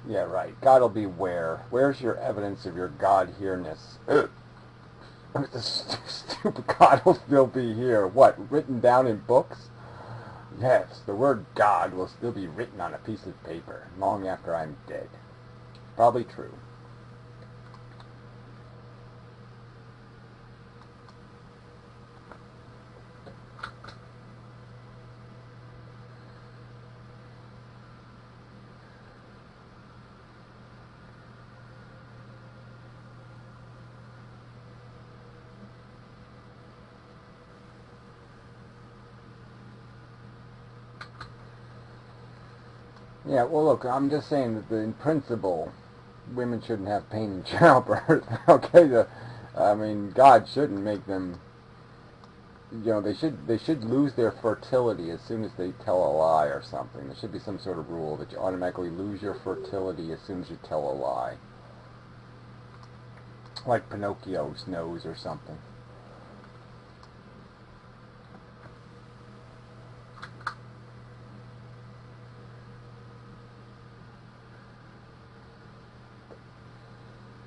Yeah, right. God will be where? Where's your evidence of your God-here-ness? The stupid God will still be here. What, written down in books? Yes, the word God will still be written on a piece of paper long after I'm dead. Probably true. Yeah, well, look, I'm just saying that in principle, women shouldn't have pain in childbirth. Okay, I mean, God shouldn't make them. They should lose their fertility as soon as they tell a lie or something. There should be some sort of rule that you automatically lose your fertility as soon as you tell a lie, like Pinocchio's nose or something.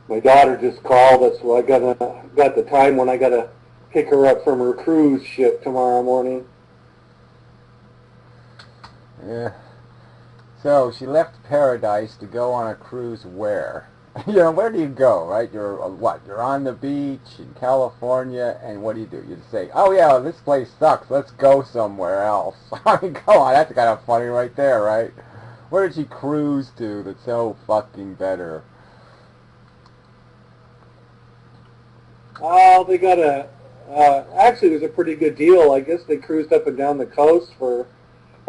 My daughter just called us, so I got the time when I gotta pick her up from her cruise ship tomorrow morning. Yeah. So she left paradise to go on a cruise where? Where do you go, right? You're what? You're on the beach in California, and what do? You say, oh yeah, this place sucks. Let's go somewhere else. I mean, come on, that's kind of funny right there, right? Where did she cruise to that's so fucking better? They got actually it was a pretty good deal. I guess they cruised up and down the coast for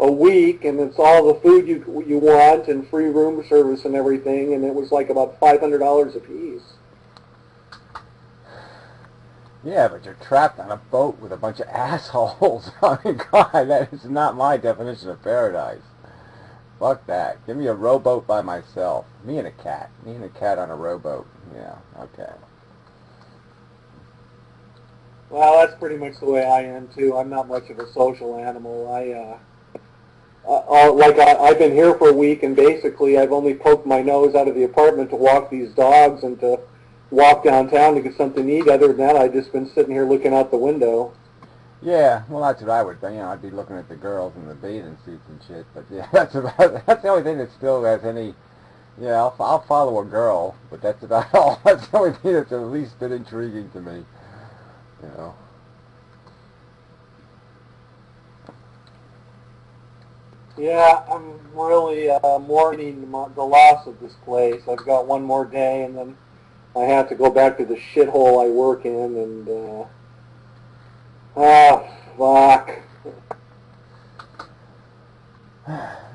a week, and it's all the food you want and free room service and everything, and it was like about $500 a piece. Yeah, but you're trapped on a boat with a bunch of assholes. I mean, God, that is not my definition of paradise. Fuck that. Give me a rowboat by myself. Me and a cat. Me and a cat on a rowboat. Yeah, okay. Well, that's pretty much the way I am too. I'm not much of a social animal. I've been here for a week, and basically I've only poked my nose out of the apartment to walk these dogs and to walk downtown to get something to eat. Other than that, I've just been sitting here looking out the window. Yeah, well, that's what I would think. I'd be looking at the girls in the bathing suits and shit. But yeah, that's the only thing that still has any. Yeah, I'll follow a girl, but that's about all. That's the only thing that's at least been intriguing to me. You know. Yeah, I'm really mourning the loss of this place. I've got one more day, and then I have to go back to the shithole I work in, and fuck.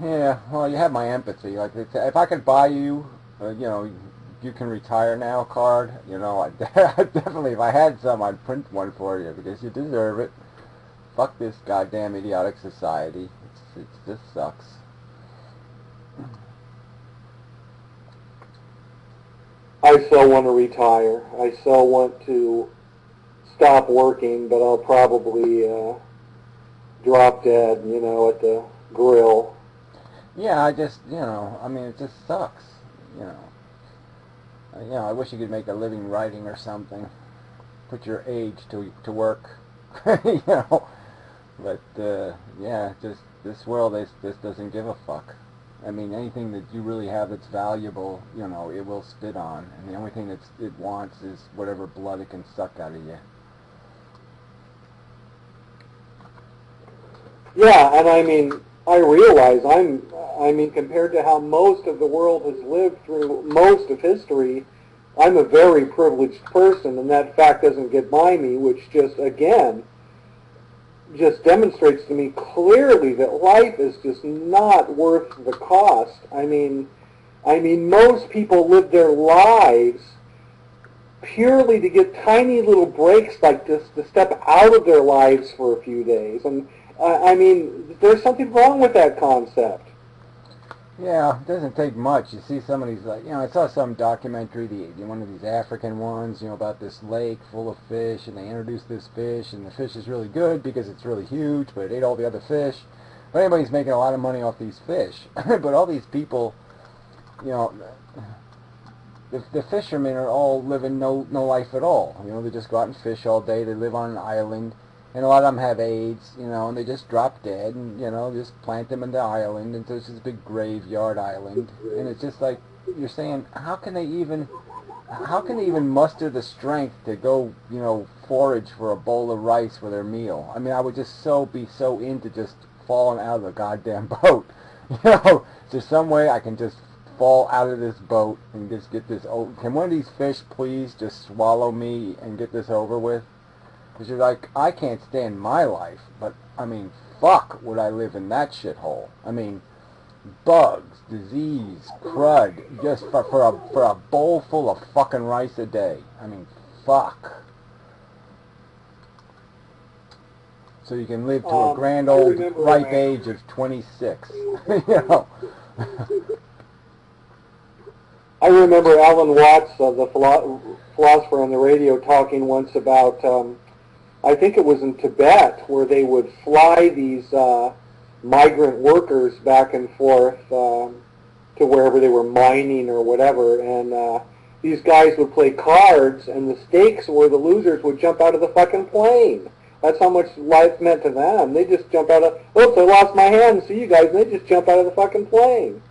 Yeah, well, you have my empathy. Like, if I could buy you, you can retire now card. I'd definitely, if I had some, I'd print one for you because you deserve it. Fuck this goddamn idiotic society. It just sucks. I so want to retire. I so want to stop working, but I'll probably drop dead, at the grill. Yeah, I just, I mean, it just sucks, I wish you could make a living writing or something. Put your age to work, But, yeah, just this world just doesn't give a fuck. I mean, anything that you really have that's valuable, it will spit on. And the only thing that it wants is whatever blood it can suck out of you. Yeah, and I mean, I realize compared to how most of the world has lived through most of history, I'm a very privileged person, and that fact doesn't get by me, which just demonstrates to me clearly that life is just not worth the cost. I mean, most people live their lives purely to get tiny little breaks like this to step out of their lives for a few days. And I mean, there's something wrong with that concept. Yeah, it doesn't take much. You see some of these, I saw some documentary, one of these African ones, about this lake full of fish, and they introduced this fish, and the fish is really good because it's really huge, but it ate all the other fish. But anybody's making a lot of money off these fish. But all these people, you know, the fishermen are all living no life at all. You know, they just go out and fish all day. They live on an island, and a lot of them have AIDS. You know, and they just drop dead, and you know, just plant them in the island, and there's this big graveyard island, and it's just like you're saying, how can they even muster the strength to go, you know, forage for a bowl of rice for their meal? I mean, I would just be so into just falling out of the goddamn boat. You know, is there some way I can just fall out of this boat and just get this over? Can one of these fish please just swallow me and get this over with? Because you're like, I can't stand my life, but I mean, fuck would I live in that shithole. I mean, bugs, disease, crud, just for a bowl full of fucking rice a day. I mean, fuck. So you can live to a grand old ripe age of 26. You know. I remember Alan Watts, the philosopher on the radio, talking once about, I think it was in Tibet, where they would fly these migrant workers back and forth to wherever they were mining or whatever, and these guys would play cards, and the stakes were the losers would jump out of the fucking plane. That's how much life meant to them. They just jump out of, oops, I lost my hand, see you guys, and they just jump out of the fucking plane.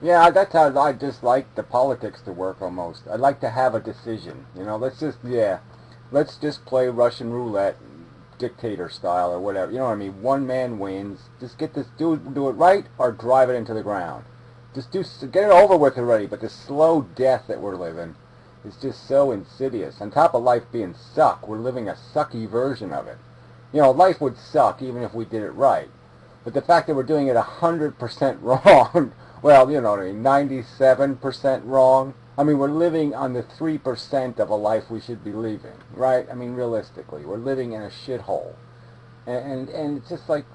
Yeah, that's how I just like the politics to work almost. I'd like to have a decision. You know, let's just play Russian roulette, dictator style or whatever. You know what I mean? One man wins. Just get this, do it right or drive it into the ground. Just get it over with already. But the slow death that we're living is just so insidious. On top of life being suck, we're living a sucky version of it. You know, life would suck even if we did it right. But the fact that we're doing it 100% wrong, well, you know what I mean, 97% wrong. I mean, we're living on the 3% of a life we should be living, right? I mean, realistically, we're living in a shithole. And it's just like,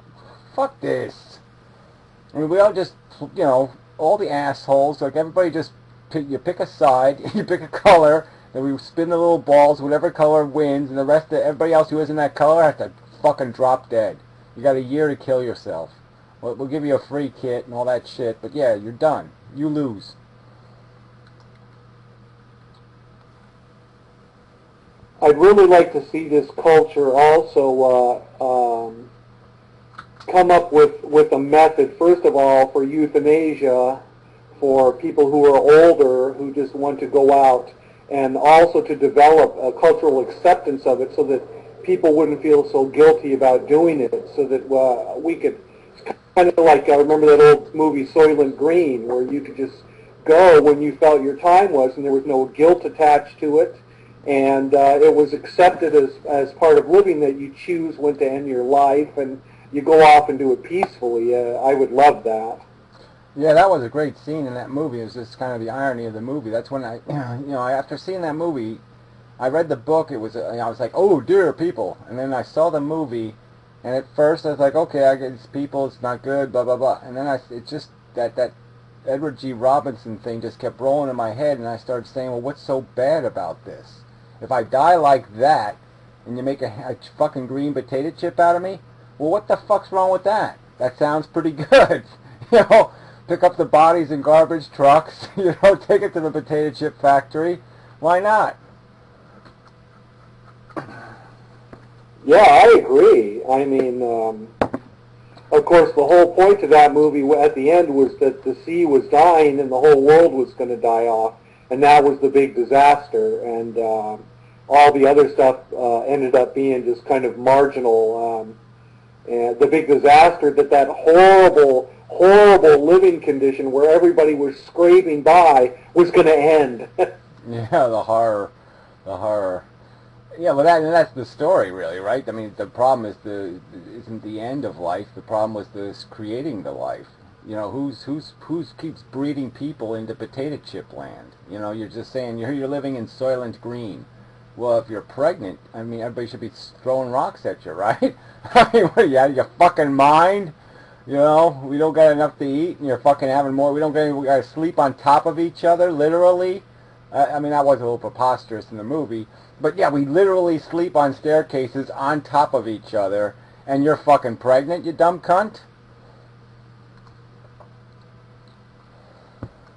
fuck this. I mean, we all just, you know, all the assholes, like everybody just, you pick a side, you pick a color, and we spin the little balls, whatever color wins, and the rest of everybody else who isn't that color has to fucking drop dead. You got a year to kill yourself. We'll give you a free kit and all that shit, but yeah, you're done. You lose. I'd really like to see this culture also come up with a method, first of all, for euthanasia, for people who are older who just want to go out, and also to develop a cultural acceptance of it so that people wouldn't feel so guilty about doing it, so that we could, kind of like, I remember that old movie Soylent Green, where you could just go when you felt your time was, and there was no guilt attached to it, and it was accepted as part of living that you choose when to end your life, and you go off and do it peacefully. I would love that. Yeah, that was a great scene in that movie. It was just kind of the irony of the movie. That's when I, you know, after seeing that movie, I read the book. It was, I was like, oh dear people, and then I saw the movie, and at first I was like, okay, I get these people, it's not good, blah blah blah, and then it just that Edward G. Robinson thing just kept rolling in my head, and I started saying, well, what's so bad about this? If I die like that, and you make a fucking green potato chip out of me, well, what the fuck's wrong with that? That sounds pretty good, you know. Pick up the bodies in garbage trucks, you know, take it to the potato chip factory. Why not? Yeah, I agree. I mean, of course, the whole point to that movie at the end was that the sea was dying and the whole world was going to die off, and that was the big disaster, and all the other stuff ended up being just kind of marginal. And the big disaster that horrible living condition where everybody was scraping by was going to end. Yeah, the horror. Yeah, well, that's the story, really, right? I mean, the problem isn't the end of life. The problem was this creating the life. You know, who's keeps breeding people into potato chip land? You know, you're just saying you're living in Soylent Green. Well, if you're pregnant, I mean, everybody should be throwing rocks at you, right? I mean, what are you out of your fucking mind? You know, we don't got enough to eat, and you're fucking having more. We got to sleep on top of each other, literally. I mean, that was a little preposterous in the movie, but yeah, we literally sleep on staircases on top of each other, and you're fucking pregnant, you dumb cunt.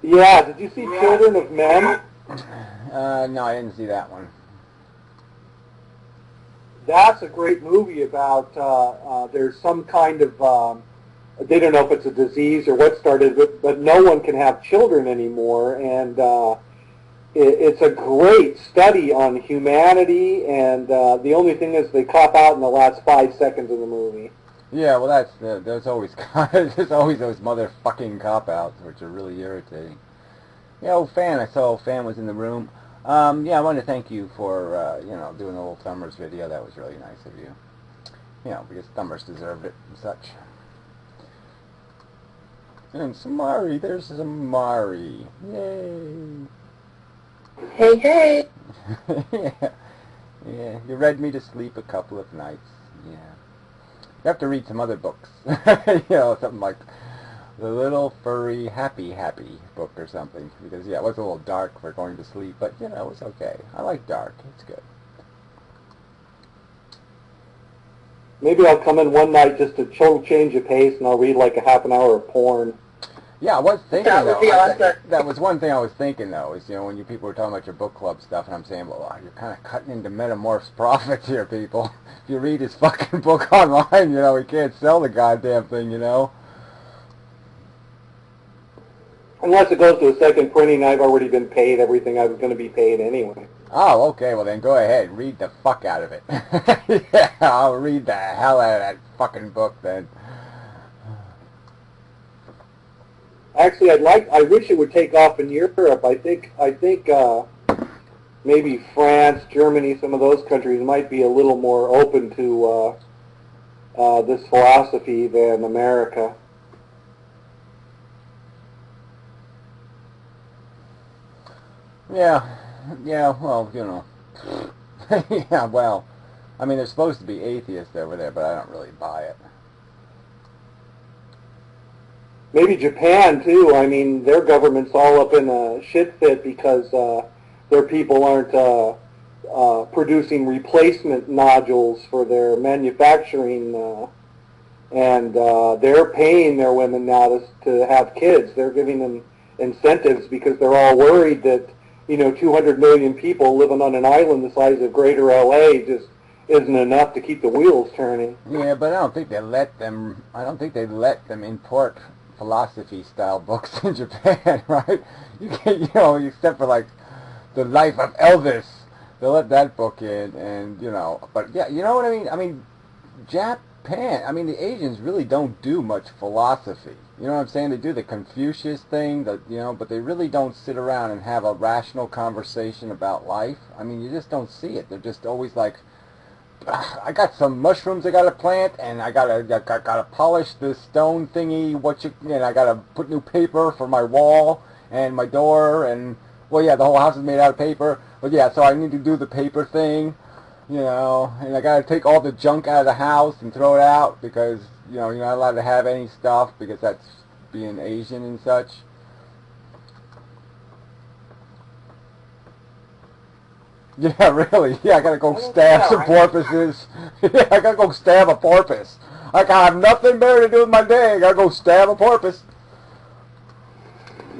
Yeah, did you see Children of Men? No, I didn't see that one. That's a great movie about there's some kind of they don't know if it's a disease or what started it, but no one can have children anymore, and it's a great study on humanity, and the only thing is they cop out in the last 5 seconds of the movie. Yeah, well, there's always there's always those motherfucking cop-outs, which are really irritating. Yeah, old Fan, I saw old Fan was in the room. Yeah, I want to thank you for, you know, doing the little Thumbers video. That was really nice of you. You know, because Thumbers deserved it and such. And Samari, there's Samari. Yay. Hey, hey. Yeah. Yeah, you read me to sleep a couple of nights. Yeah. You have to read some other books. You know, something like The Little Furry Happy book or something. Because, yeah, it was a little dark for going to sleep, but, you know, it was okay. I like dark. It's good. Maybe I'll come in one night just to change of pace, and I'll read like a half an hour of porn. Yeah, I was thinking, That would be awesome. that was one thing I was thinking, though, is, you know, when you people were talking about your book club stuff, and I'm saying, well, you're kind of cutting into Metamorph's profits here, people. If you read his fucking book online, you know, he can't sell the goddamn thing, you know. Unless it goes to a second printing, I've already been paid everything I was going to be paid anyway. Oh, okay, well then go ahead, read the fuck out of it. Yeah, I'll read the hell out of that fucking book then. Actually, I wish it would take off in Europe. I think maybe France, Germany, some of those countries might be a little more open to this philosophy than America. Yeah, well, you know. Yeah, well, I mean, there's supposed to be atheists over there, but I don't really buy it. Maybe Japan, too. I mean, their government's all up in a shit fit because their people aren't producing replacement nodules for their manufacturing, and they're paying their women now to have kids. They're giving them incentives because they're all worried that, you know, 200 million people living on an island the size of Greater LA just isn't enough to keep the wheels turning. Yeah, but I don't think they let them import philosophy-style books in Japan, right? You can't, you know, except for, like, The Life of Elvis. They'll let that book in, and, you know, but, yeah, you know what I mean? I mean, Japan, I mean, the Asians really don't do much philosophy. You know what I'm saying? They do the Confucius thing, you know, but they really don't sit around and have a rational conversation about life. I mean, you just don't see it. They're just always like, I got some mushrooms I gotta plant, and I gotta polish the stone thingy. And I gotta put new paper for my wall and my door, and well, yeah, the whole house is made out of paper. But yeah, so I need to do the paper thing, you know, and I gotta take all the junk out of the house and throw it out because, you know, you're not allowed to have any stuff because that's being Asian and such. Yeah, really. Yeah, I gotta go stab some porpoises. Yeah, I gotta go stab a porpoise. I have nothing better to do with my day. I gotta go stab a porpoise.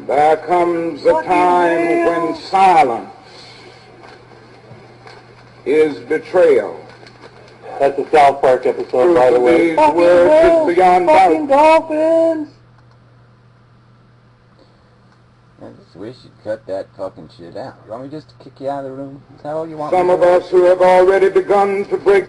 There comes a time when silence is betrayal. That's a South Park episode, by the way. These words is beyond fucking doubt. dolphins! I just wish you'd cut that fucking shit out. You want me just to kick you out of the room? Is that all you want? Some me of to do? us who have already begun to break